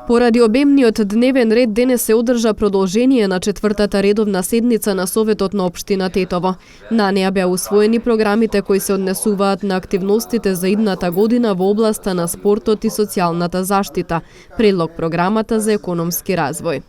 Поради обемниот дневен ред денес се одржа продолжение на 4-та редовна седница на Советот на општина Тетово. На неа беа усвоени програмите кои се однесуваат на активностите за идната година во областа на спортот и социјалната заштита, предлог програмата за економски развој.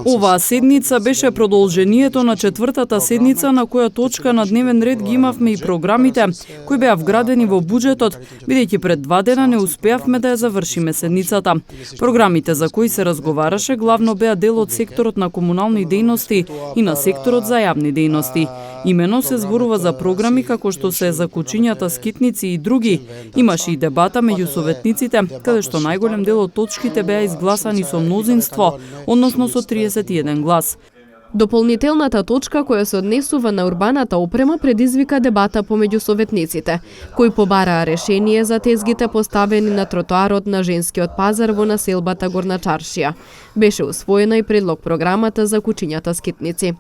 Оваа седница беше продолжението на 4-та седница на која точка на дневен ред ги имавме и програмите кои беа вградени во буџетот, бидејќи пред 2 дена не успеавме да ја завршиме седницата. Програмите за кои се разговараше главно беа дел од секторот на комунални дејности и на секторот за јавни дејности. Имено се зборува за програми како што се за кучињата скитници и други. Имаше и дебата меѓу советниците, каде што најголем дел од точките беа изгласани со мнозинство, односно со 31 глас. Дополнителната точка која се однесува на урбаната опрема предизвика дебата помеѓу советниците, кои побараа решение за тезгите поставени на тротоарот на женскиот пазар во населбата Горна Чаршија. Беше усвоена и предлог програмата за кучињата скитници.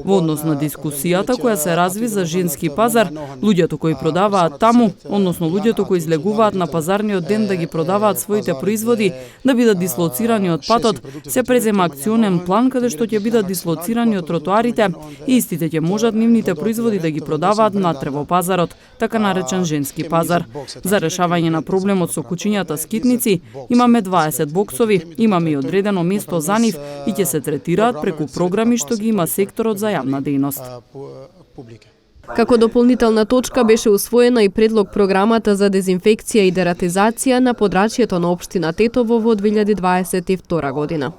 Во однос на дискусијата која се разви за женски пазар, луѓето кои продаваат таму, односно луѓето кои излегуваат на пазарниот ден да ги продаваат своите производи, да бидат дислоцирани од патот, се презема акционен план каде што ќе бидат дислоцирани од тротоарите и истите ќе можат нивните производи да ги продаваат натре во пазарот, така наречен женски пазар. За решавање на проблемот со кучињата скитници имаме 20 боксови, имаме и одредено место за нив и ќе се третираат преку програми што ги има секторот за јавна дејност. Како дополнителна точка беше усвоена и предлог програмата за дезинфекција и дератизација на подрачјето на општина Тетово во 2022 година.